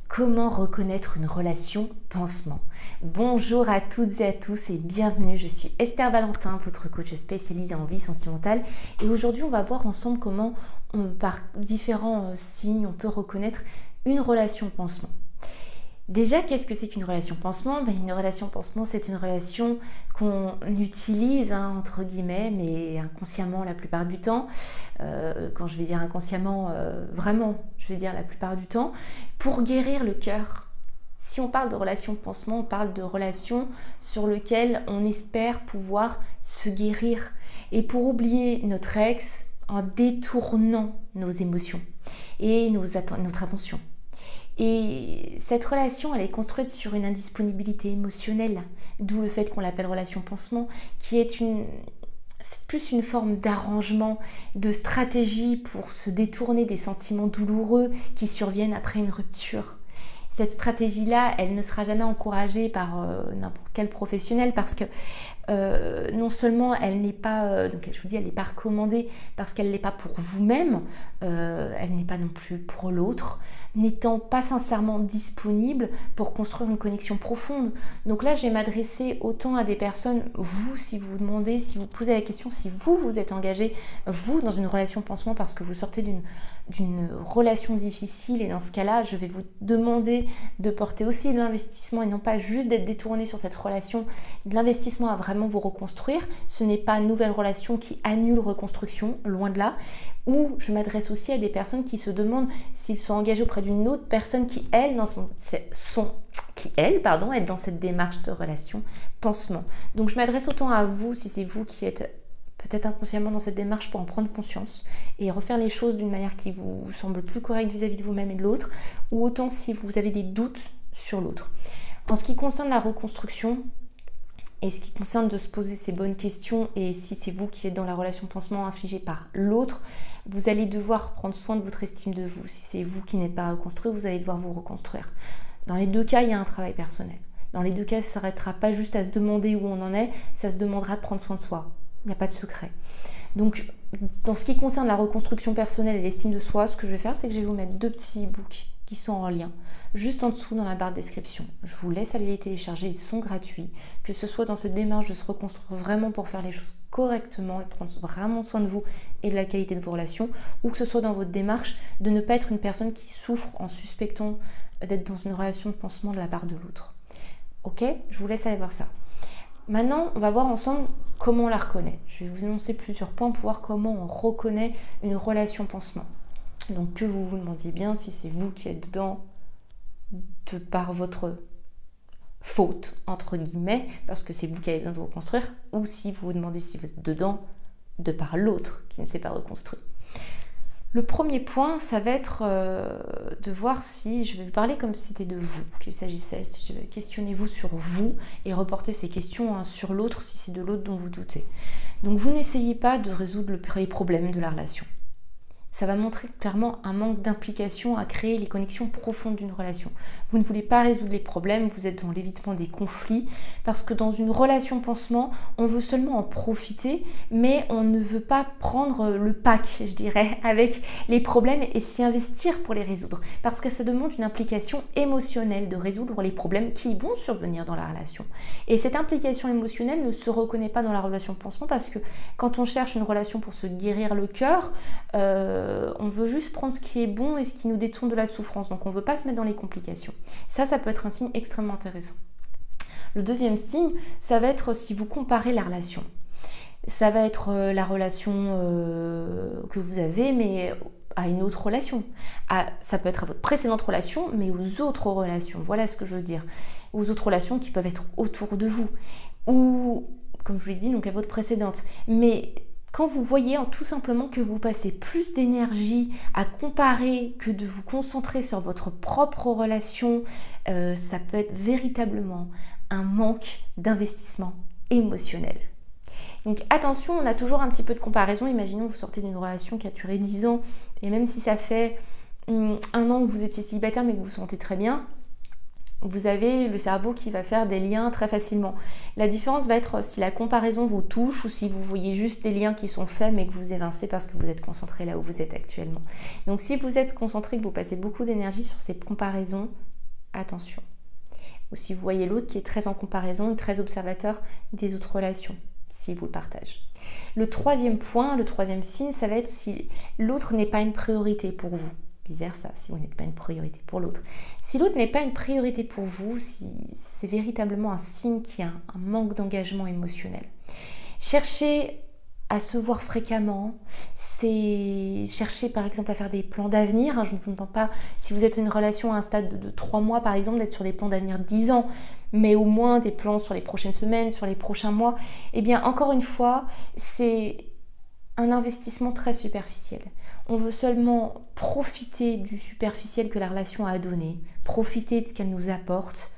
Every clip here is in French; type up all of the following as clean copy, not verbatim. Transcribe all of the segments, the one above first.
Comment reconnaître une relation pansement? Bonjour à toutes et à tous et bienvenue, je suis Esther Valentin, votre coach spécialisée en vie sentimentale et aujourd'hui on va voir ensemble comment par différents signes on peut reconnaître une relation pansement. Déjà, qu'est-ce que c'est qu'une relation pansement? Une relation pansement, c'est une relation qu'on utilise, entre guillemets, mais inconsciemment la plupart du temps. Quand je vais dire inconsciemment, vraiment, je vais dire la plupart du temps, pour guérir le cœur. Si on parle de relation pansement, on parle de relation sur lequel on espère pouvoir se guérir. Et pour oublier notre ex en détournant nos émotions et notre attention. Et cette relation, elle est construite sur une indisponibilité émotionnelle, d'où le fait qu'on l'appelle relation pansement, qui est plus une forme d'arrangement, de stratégie pour se détourner des sentiments douloureux qui surviennent après une rupture. Cette stratégie-là, elle ne sera jamais encouragée par n'importe quel professionnel parce que non seulement elle n'est pas, donc je vous dis, elle n'est pas recommandée parce qu'elle n'est pas pour vous-même, elle n'est pas non plus pour l'autre, n'étant pas sincèrement disponible pour construire une connexion profonde. Donc là, je vais m'adresser autant à des personnes, vous, si vous vous demandez, si vous posez la question, si vous êtes engagé, vous, dans une relation pansement parce que vous sortez d'une relation difficile et dans ce cas-là, je vais vous demander de porter aussi de l'investissement et non pas juste d'être détourné sur cette relation, de l'investissement à vraiment vous reconstruire. Ce n'est pas une nouvelle relation qui annule reconstruction, loin de là. Ou je m'adresse aussi à des personnes qui se demandent s'ils sont engagés auprès d'une autre personne qui, elle, est dans cette démarche de relation pansement. Donc je m'adresse autant à vous, si c'est vous qui êtes peut-être inconsciemment dans cette démarche pour en prendre conscience et refaire les choses d'une manière qui vous semble plus correcte vis-à-vis de vous-même et de l'autre, ou autant si vous avez des doutes sur l'autre. En ce qui concerne la reconstruction, et ce qui concerne de se poser ces bonnes questions, et si c'est vous qui êtes dans la relation pansement infligée par l'autre, vous allez devoir prendre soin de votre estime de vous. Si c'est vous qui n'êtes pas reconstruit, vous allez devoir vous reconstruire. Dans les deux cas, il y a un travail personnel. Dans les deux cas, ça ne s'arrêtera pas juste à se demander où on en est, ça se demandera de prendre soin de soi. Il n'y a pas de secret. Donc, dans ce qui concerne la reconstruction personnelle et l'estime de soi, ce que je vais faire, c'est que je vais vous mettre deux petits e-books qui sont en lien, juste en dessous dans la barre de description. Je vous laisse aller les télécharger, ils sont gratuits. Que ce soit dans cette démarche de se reconstruire vraiment pour faire les choses correctement et prendre vraiment soin de vous et de la qualité de vos relations, ou que ce soit dans votre démarche de ne pas être une personne qui souffre en suspectant d'être dans une relation de pansement de la part de l'autre. Ok? Je vous laisse aller voir ça. Maintenant, on va voir ensemble comment on la reconnaît. Je vais vous énoncer plusieurs points pour voir comment on reconnaît une relation pansement. Donc que vous vous demandiez bien si c'est vous qui êtes dedans de par votre faute, entre guillemets, parce que c'est vous qui avez besoin de vous reconstruire, ou si vous vous demandez si vous êtes dedans de par l'autre qui ne s'est pas reconstruit. Le premier point, ça va être de voir si, je vais vous parler comme si c'était de vous qu'il s'agissait, si je questionnez-vous sur vous et reportez ces questions sur l'autre si c'est de l'autre dont vous doutez. Donc vous n'essayez pas de résoudre les problèmes de la relation. Ça va montrer clairement un manque d'implication à créer les connexions profondes d'une relation. Vous ne voulez pas résoudre les problèmes, vous êtes dans l'évitement des conflits, parce que dans une relation pansement, on veut seulement en profiter, mais on ne veut pas prendre le pack, je dirais, avec les problèmes et s'y investir pour les résoudre. Parce que ça demande une implication émotionnelle de résoudre les problèmes qui vont survenir dans la relation. Et cette implication émotionnelle ne se reconnaît pas dans la relation pansement, parce que quand on cherche une relation pour se guérir le cœur, on veut juste prendre ce qui est bon et ce qui nous détourne de la souffrance. Donc on ne veut pas se mettre dans les complications. Ça peut être un signe extrêmement intéressant. Le deuxième signe, ça va être si vous comparez la relation. Ça va être la relation que vous avez, mais à une autre relation. Ça peut être à votre précédente relation, mais aux autres relations. Voilà ce que je veux dire. Aux autres relations qui peuvent être autour de vous. Ou, comme je l'ai dit, donc à votre précédente. Mais quand vous voyez tout simplement que vous passez plus d'énergie à comparer que de vous concentrer sur votre propre relation, ça peut être véritablement un manque d'investissement émotionnel. Donc attention, on a toujours un petit peu de comparaison. Imaginons que vous sortez d'une relation qui a duré 10 ans et même si ça fait 1 an que vous étiez célibataire mais que vous vous sentez très bien, vous avez le cerveau qui va faire des liens très facilement. La différence va être si la comparaison vous touche ou si vous voyez juste des liens qui sont faits mais que vous évincez parce que vous êtes concentré là où vous êtes actuellement. Donc si vous êtes concentré, que vous passez beaucoup d'énergie sur ces comparaisons, attention. Ou si vous voyez l'autre qui est très en comparaison, très observateur des autres relations, si vous le partagez. Le troisième point, le troisième signe, ça va être si l'autre n'est pas une priorité pour vous. Vice versa, si vous n'êtes pas une priorité pour l'autre. Si l'autre n'est pas une priorité pour vous, si c'est véritablement un signe qu'il y a un manque d'engagement émotionnel. Cherchez à se voir fréquemment, c'est chercher par exemple à faire des plans d'avenir. Je ne vous demande pas, si vous êtes une relation à un stade de 3 mois par exemple, d'être sur des plans d'avenir 10 ans, mais au moins des plans sur les prochaines semaines, sur les prochains mois. Eh bien encore une fois, c'est un investissement très superficiel. On veut seulement profiter du superficiel que la relation a à donner, profiter de ce qu'elle nous apporte,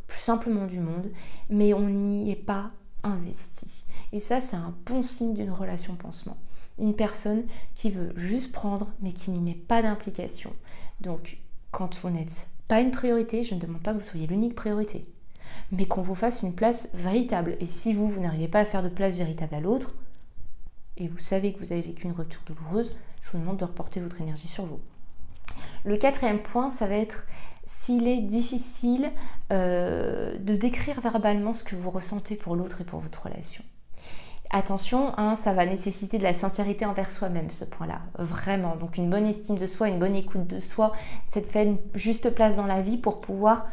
plus simplement du monde, mais on n'y est pas investi. Et ça, c'est un bon signe d'une relation pansement. Une personne qui veut juste prendre, mais qui n'y met pas d'implication. Donc, quand vous n'êtes pas une priorité, je ne demande pas que vous soyez l'unique priorité, mais qu'on vous fasse une place véritable. Et si vous n'arrivez pas à faire de place véritable à l'autre, et vous savez que vous avez vécu une rupture douloureuse, je vous demande de reporter votre énergie sur vous. Le quatrième point, ça va être s'il est difficile de décrire verbalement ce que vous ressentez pour l'autre et pour votre relation. Attention, ça va nécessiter de la sincérité envers soi-même, ce point-là, vraiment. Donc une bonne estime de soi, une bonne écoute de soi, c'est de faire une juste place dans la vie pour pouvoir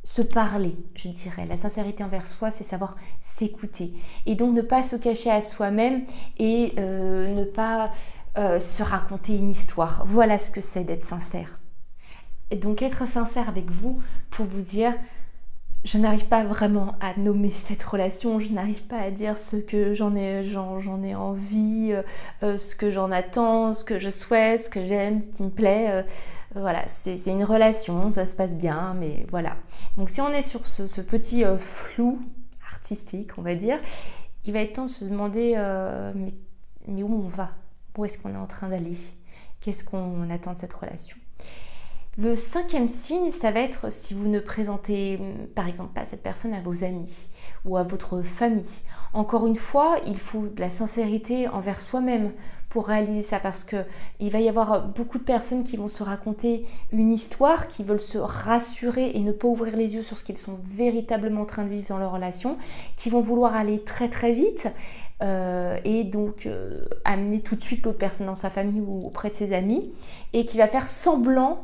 se parler, je dirais. La sincérité envers soi, c'est savoir s'écouter. Et donc ne pas se cacher à soi-même et ne pas se raconter une histoire. Voilà ce que c'est d'être sincère. Et donc être sincère avec vous pour vous dire... Je n'arrive pas vraiment à nommer cette relation, je n'arrive pas à dire ce que j'en ai envie, ce que j'en attends, ce que je souhaite, ce que j'aime, ce qui me plaît. Voilà, c'est une relation, ça se passe bien, mais voilà. Donc si on est sur ce petit flou artistique, on va dire, il va être temps de se demander mais où on va? Où est-ce qu'on est en train d'aller? Qu'est-ce qu'on attend de cette relation? Le cinquième signe, ça va être si vous ne présentez par exemple pas cette personne à vos amis ou à votre famille. Encore une fois, il faut de la sincérité envers soi-même pour réaliser ça parce qu'il va y avoir beaucoup de personnes qui vont se raconter une histoire, qui veulent se rassurer et ne pas ouvrir les yeux sur ce qu'ils sont véritablement en train de vivre dans leur relation, qui vont vouloir aller très très vite et donc amener tout de suite l'autre personne dans sa famille ou auprès de ses amis et qui va faire semblant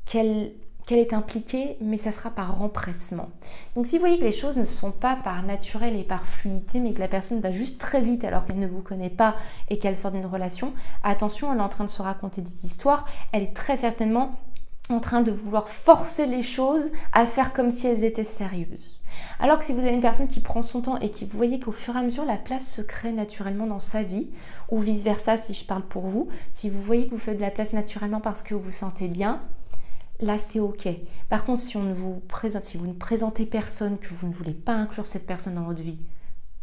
qu'elle est impliquée, mais ça sera par empressement. Donc si vous voyez que les choses ne se font pas par naturel et par fluidité, mais que la personne va juste très vite alors qu'elle ne vous connaît pas et qu'elle sort d'une relation, attention, elle est en train de se raconter des histoires, elle est très certainement en train de vouloir forcer les choses à faire comme si elles étaient sérieuses. Alors que si vous avez une personne qui prend son temps et qui vous voyez qu'au fur et à mesure la place se crée naturellement dans sa vie, ou vice versa si je parle pour vous, si vous voyez que vous faites de la place naturellement parce que vous vous sentez bien, là c'est ok. Par contre, si vous ne présentez personne, que vous ne voulez pas inclure cette personne dans votre vie,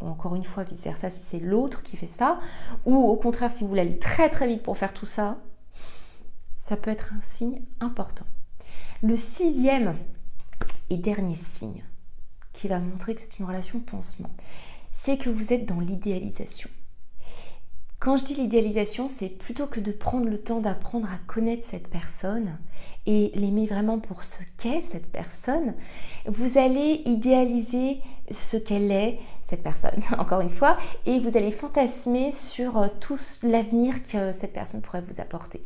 ou encore une fois vice versa si c'est l'autre qui fait ça, ou au contraire si vous voulez aller très très vite pour faire tout ça, ça peut être un signe important. Le sixième et dernier signe qui va montrer que c'est une relation pansement, c'est que vous êtes dans l'idéalisation. Quand je dis l'idéalisation, c'est plutôt que de prendre le temps d'apprendre à connaître cette personne et l'aimer vraiment pour ce qu'est cette personne, vous allez idéaliser ce qu'elle est, cette personne, encore une fois, et vous allez fantasmer sur tout l'avenir que cette personne pourrait vous apporter.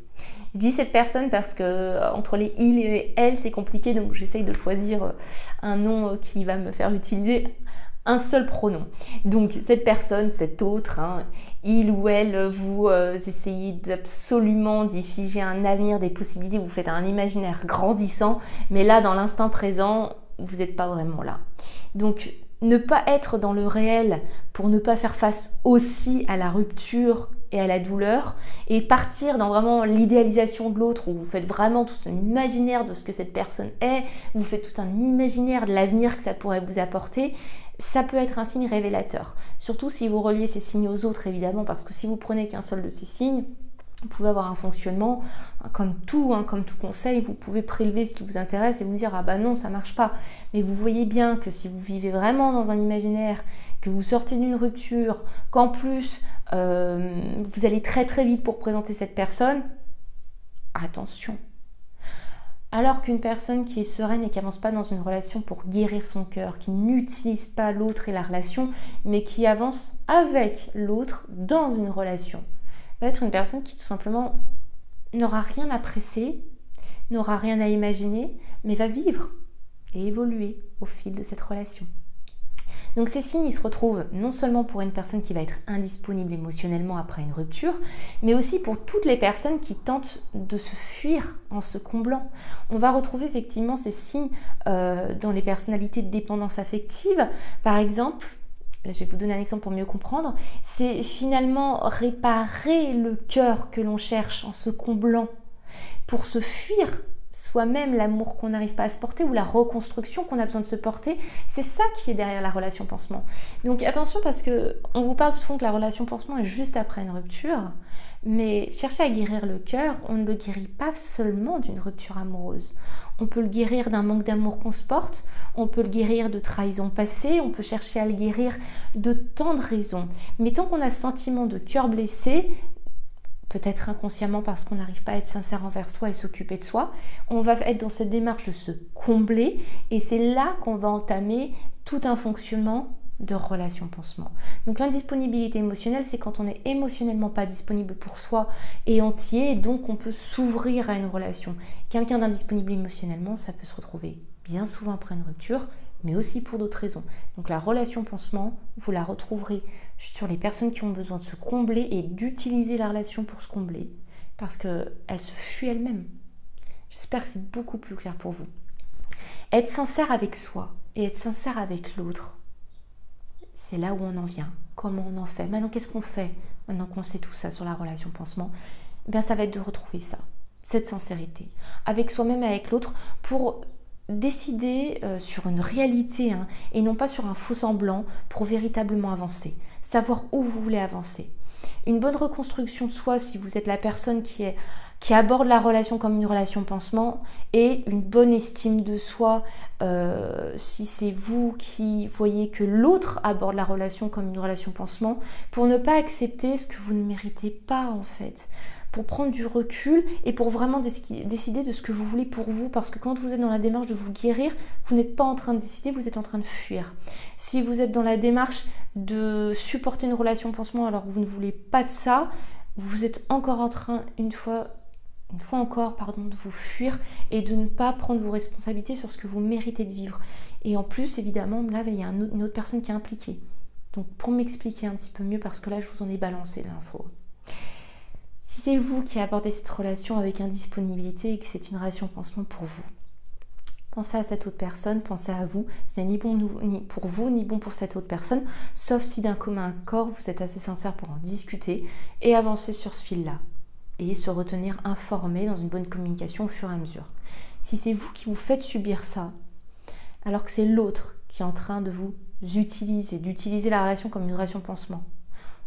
Je dis cette personne parce que entre les il et les elle, c'est compliqué, donc j'essaye de choisir un nom qui va me faire utiliser un seul pronom. Donc cette personne, cet autre, il ou elle, vous essayez absolument d'y figer un avenir, des possibilités, vous faites un imaginaire grandissant, mais là dans l'instant présent, vous n'êtes pas vraiment là. Donc ne pas être dans le réel pour ne pas faire face aussi à la rupture et à la douleur et partir dans vraiment l'idéalisation de l'autre où vous faites vraiment tout un imaginaire de ce que cette personne est, vous faites tout un imaginaire de l'avenir que ça pourrait vous apporter, ça peut être un signe révélateur. Surtout si vous reliez ces signes aux autres évidemment, parce que si vous prenez qu'un seul de ces signes, vous pouvez avoir un fonctionnement comme tout conseil, vous pouvez prélever ce qui vous intéresse et vous dire ah bah non ça marche pas. Mais vous voyez bien que si vous vivez vraiment dans un imaginaire, que vous sortez d'une rupture, qu'en plus vous allez très très vite pour présenter cette personne, attention. Alors qu'une personne qui est sereine et qui avance pas dans une relation pour guérir son cœur, qui n'utilise pas l'autre et la relation, mais qui avance avec l'autre dans une relation, va être une personne qui tout simplement n'aura rien à presser, n'aura rien à imaginer, mais va vivre et évoluer au fil de cette relation. Donc ces signes, ils se retrouvent non seulement pour une personne qui va être indisponible émotionnellement après une rupture, mais aussi pour toutes les personnes qui tentent de se fuir en se comblant. On va retrouver effectivement ces signes dans les personnalités de dépendance affective. Par exemple, là je vais vous donner un exemple pour mieux comprendre, c'est finalement réparer le cœur que l'on cherche en se comblant pour se fuir soi-même, l'amour qu'on n'arrive pas à se porter ou la reconstruction qu'on a besoin de se porter, c'est ça qui est derrière la relation pansement. Donc attention parce que on vous parle souvent que la relation pansement est juste après une rupture, mais chercher à guérir le cœur, on ne le guérit pas seulement d'une rupture amoureuse. On peut le guérir d'un manque d'amour qu'on se porte, on peut le guérir de trahison passée, on peut chercher à le guérir de tant de raisons. Mais tant qu'on a ce sentiment de cœur blessé, peut-être inconsciemment parce qu'on n'arrive pas à être sincère envers soi et s'occuper de soi, on va être dans cette démarche de se combler et c'est là qu'on va entamer tout un fonctionnement de relation pansement. Donc l'indisponibilité émotionnelle, c'est quand on n'est émotionnellement pas disponible pour soi et entier, et donc on peut s'ouvrir à une relation. Quelqu'un d'indisponible émotionnellement, ça peut se retrouver bien souvent après une rupture, mais aussi pour d'autres raisons. Donc la relation pansement, vous la retrouverez sur les personnes qui ont besoin de se combler et d'utiliser la relation pour se combler, parce qu'elles se fuient elles-mêmes. J'espère que c'est beaucoup plus clair pour vous. Être sincère avec soi et être sincère avec l'autre, c'est là où on en vient. Comment on en fait? Maintenant, qu'est-ce qu'on fait maintenant qu'on sait tout ça sur la relation pansement? Eh bien, ça va être de retrouver ça, cette sincérité, avec soi-même et avec l'autre, pour décider sur une réalité et non pas sur un faux semblant pour véritablement avancer, savoir où vous voulez avancer. Une bonne reconstruction de soi, si vous êtes la personne qui aborde la relation comme une relation pansement, et une bonne estime de soi si c'est vous qui voyez que l'autre aborde la relation comme une relation pansement, pour ne pas accepter ce que vous ne méritez pas en fait, pour prendre du recul et pour vraiment décider de ce que vous voulez pour vous, parce que quand vous êtes dans la démarche de vous guérir, vous n'êtes pas en train de décider, vous êtes en train de fuir. Si vous êtes dans la démarche de supporter une relation pansement alors que vous ne voulez pas de ça, vous êtes encore en train, une fois encore, de vous fuir et de ne pas prendre vos responsabilités sur ce que vous méritez de vivre. Et en plus, évidemment, là, il y a une autre personne qui est impliquée. Donc, pour m'expliquer un petit peu mieux, parce que là, je vous en ai balancé l'info. Si c'est vous qui abordez cette relation avec indisponibilité et que c'est une relation pansement pour vous, pensez à cette autre personne, pensez à vous. Ce n'est ni bon ni pour vous, ni bon pour cette autre personne, sauf si d'un commun accord, vous êtes assez sincère pour en discuter et avancer sur ce fil-là. Et se retenir informé dans une bonne communication au fur et à mesure. Si c'est vous qui vous faites subir ça, alors que c'est l'autre qui est en train de vous utiliser, d'utiliser la relation comme une relation pansement,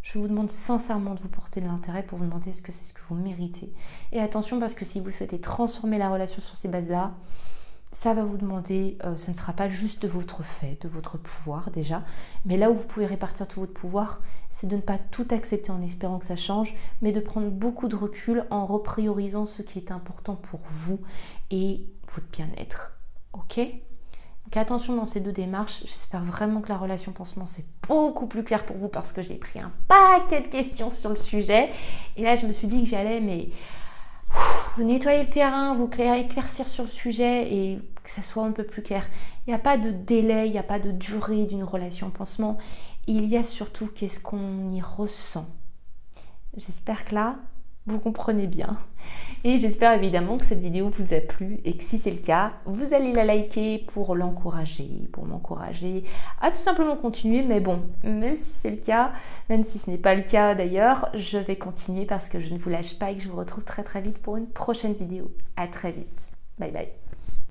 je vous demande sincèrement de vous porter de l'intérêt pour vous demander ce que c'est ce que vous méritez. Et attention, parce que si vous souhaitez transformer la relation sur ces bases-là, ça va vous demander, ce ne sera pas juste de votre fait, de votre pouvoir déjà, mais là où vous pouvez répartir tout votre pouvoir, c'est de ne pas tout accepter en espérant que ça change, mais de prendre beaucoup de recul en repriorisant ce qui est important pour vous et votre bien-être. Ok ? Donc attention dans ces deux démarches, j'espère vraiment que la relation pansement c'est beaucoup plus clair pour vous parce que j'ai pris un paquet de questions sur le sujet et là je me suis dit que j'allais vous nettoyer le terrain, vous éclaircir sur le sujet et que ça soit un peu plus clair. Il n'y a pas de délai, il n'y a pas de durée d'une relation pansement, il y a surtout qu'est-ce qu'on y ressent. J'espère que là, vous comprenez bien. Et j'espère évidemment que cette vidéo vous a plu et que si c'est le cas, vous allez la liker pour m'encourager à tout simplement continuer. Mais bon, même si c'est le cas, même si ce n'est pas le cas d'ailleurs, je vais continuer parce que je ne vous lâche pas et que je vous retrouve très très vite pour une prochaine vidéo. À très vite. Bye bye.